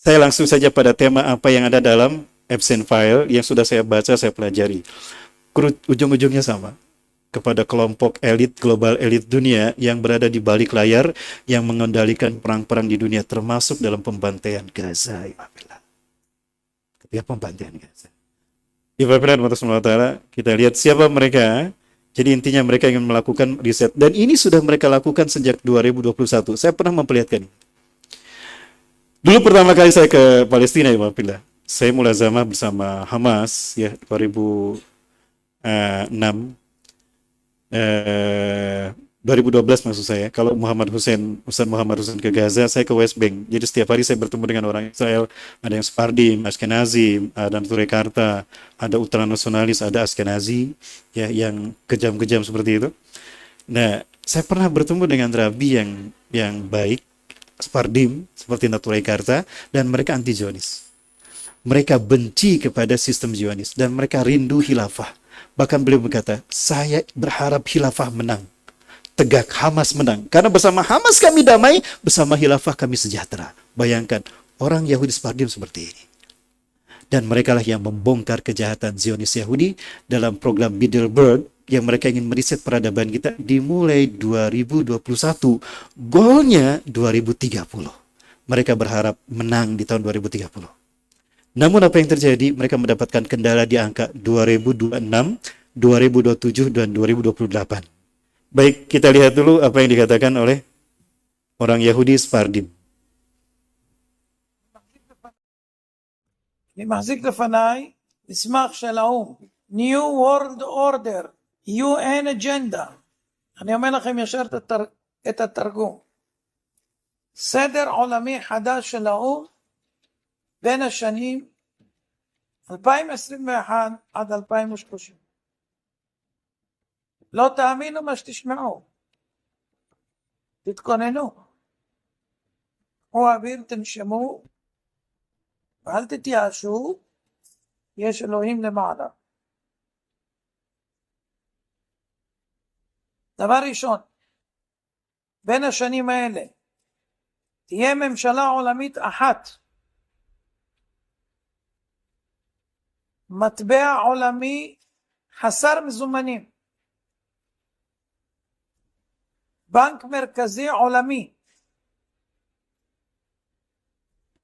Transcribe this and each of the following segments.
Saya langsung saja pada tema apa yang ada dalam absent file yang sudah saya baca, saya pelajari. Ujung-ujungnya sama. Kepada kelompok elit, global elit dunia yang berada di balik layar, yang mengendalikan perang-perang di dunia, termasuk dalam pembantaian Gaza. Ketika pembantaian Gaza. Kita lihat siapa mereka. Jadi intinya mereka ingin melakukan riset. Dan ini sudah mereka lakukan sejak 2021. Saya pernah memperlihatkan. Dulu pertama kali saya ke Palestina, ya Pak. Saya mulai zaman bersama Hamas, ya 2006. 2012 maksud saya. Kalau Ustaz Muhammad Hussein ke Gaza, saya ke West Bank. Jadi setiap hari saya bertemu dengan orang Israel. Ada yang Sephardim, Ashkenazi, ada Turekarta, ada ultranasionalis, ada Ashkenazi, ya yang kejam-kejam seperti itu. Nah, saya pernah bertemu dengan Rabi yang baik, Sephardim seperti Turekarta, dan mereka anti Zionis. Mereka benci kepada sistem Zionis dan mereka rindu khilafah. Bahkan beliau berkata, saya berharap khilafah menang. Tegak Hamas menang. Karena bersama Hamas kami damai, bersama khilafah kami sejahtera. Bayangkan, orang Yahudi Sephardim seperti ini. Dan mereka lah yang membongkar kejahatan Zionis Yahudi dalam program Bilderberg yang mereka ingin meriset peradaban kita dimulai 2021. Goalnya 2030. Mereka berharap menang di tahun 2030. Namun apa yang terjadi? Mereka mendapatkan kendala di angka 2026, 2027, dan 2028. Baik, kita lihat dulu apa yang dikatakan oleh orang Yahudi Sephardim. אני מחזיק לפניי מסמך של האו"ם, New World Order, UN Agenda. אני אומר לכם ישר את התרגום. סדר עולמי חדש של האו"ם בין השנים 2021 עד 2030. לא תאמינו מה שתשמעו. תתכוננו. קחו אוויר, תנשמו, ואל תתייאשו, יש אלוהים למעלה. דבר ראשון, בין השנים האלה תהיה ממשלה עולמית אחת, מטבע עולמי חסר מזומנים, בנק מרכזי עולמי,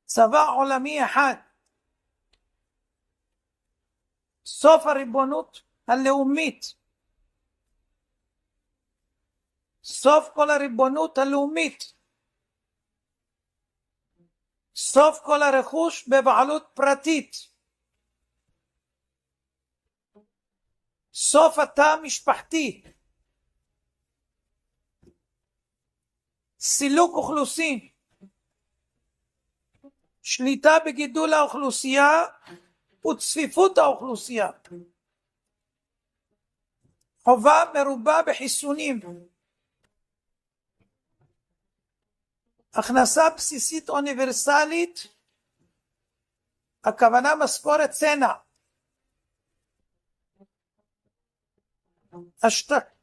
צבא עולמי אחד, סוף הריבונות הלאומית, סוף כל הריבונות הלאומית, סוף כל הרכוש בבעלות פרטית, סוף התא המשפחתי, סילוק אוכלוסין, שליטה בגידול האוכלוסייה וצפיפות האוכלוסייה, חובה מרובה בחיסונים, הכנסה בסיסית אוניברסלית, הכוונה משכורת צנע,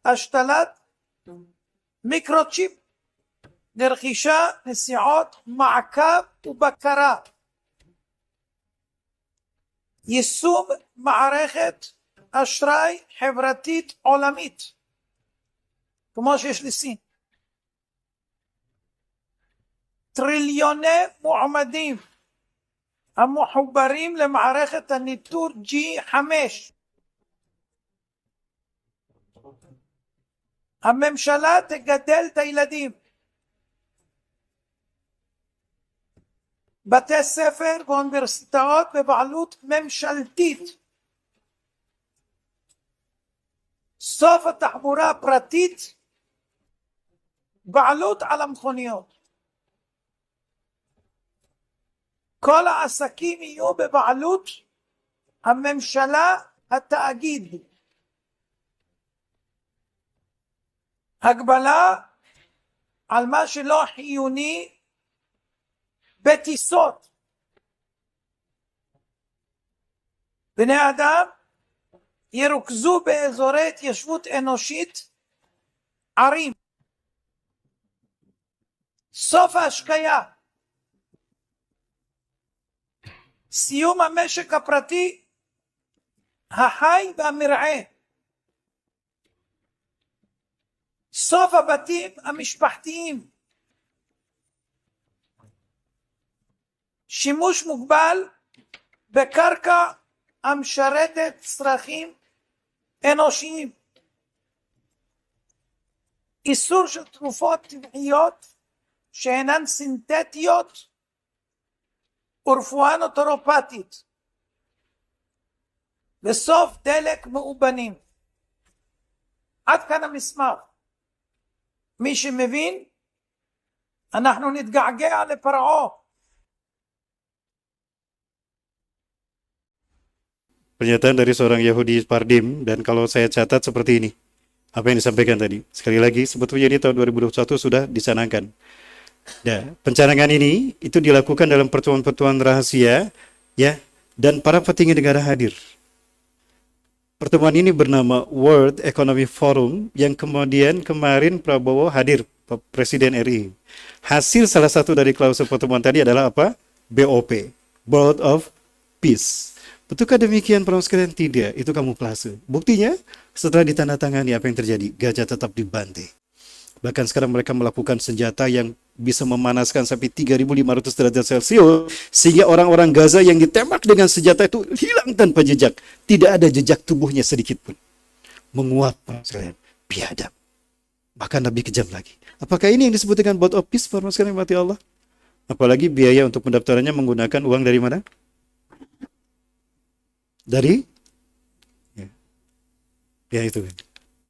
השתלת מיקרוצ'יפ לרכישה, נסיעות, מעקב ובקרה, יישום מערכת אשראי חברתית עולמית כמו שיש לסין, טריליוני מועמדים המחוברים למערכת הניטור G5, הממשלה תגדל את הילדים, בתי ספר ואוניברסיטאות בבעלות ממשלתית, סוף התחבורה הפרטית, בעלות על המכוניות, כל העסקים יהיו בבעלות הממשלה, התאגיד, הגבלה על מה שלא חיוני בטיסות, בני אדם ירוכזו באזורי התיישבות אנושית, ערים, סוף ההשקיה, סיום המשק הפרטי, החי והמרעה, סוף הבתים המשפחתיים, שימוש מוגבל בקרקע המשרתת צרכים אנושיים, איסור של תרופות טבעיות שאינן סינתטיות ורפואה נוטורופטית, וסוף דלק מאובנים. עד כאן המסמך. מי שמבין, אנחנו נתגעגע לפרעה. Pernyataan dari seorang Yahudi Pardim, dan kalau saya catat seperti ini, apa yang disampaikan tadi. Sekali lagi, sebetulnya di tahun 2021 sudah dicanangkan. Nah, pencanangan ini itu dilakukan dalam pertemuan-pertemuan rahasia, ya, dan para petinggi negara hadir. Pertemuan ini bernama World Economic Forum, yang kemudian kemarin Prabowo hadir, Presiden RI. Hasil salah satu dari klausul pertemuan tadi adalah apa? BOP, Board of Peace. Betulkah demikian para sekalian? Tidak, itu kamuflase. Buktinya, setelah ditandatangani apa yang terjadi? Gaza tetap dibantai. Bahkan sekarang mereka melakukan senjata yang bisa memanaskan sampai 3.500 derajat Celcius, sehingga orang-orang Gaza yang ditembak dengan senjata itu hilang tanpa jejak. Tidak ada jejak tubuhnya sedikit pun. Menguap, para sekalian. Biadab. Bahkan lebih kejam lagi. Apakah ini yang disebut dengan Board of Peace, para sekalian mati Allah? Apalagi biaya untuk pendaftarannya menggunakan uang dari mana? Dari? Ya itu.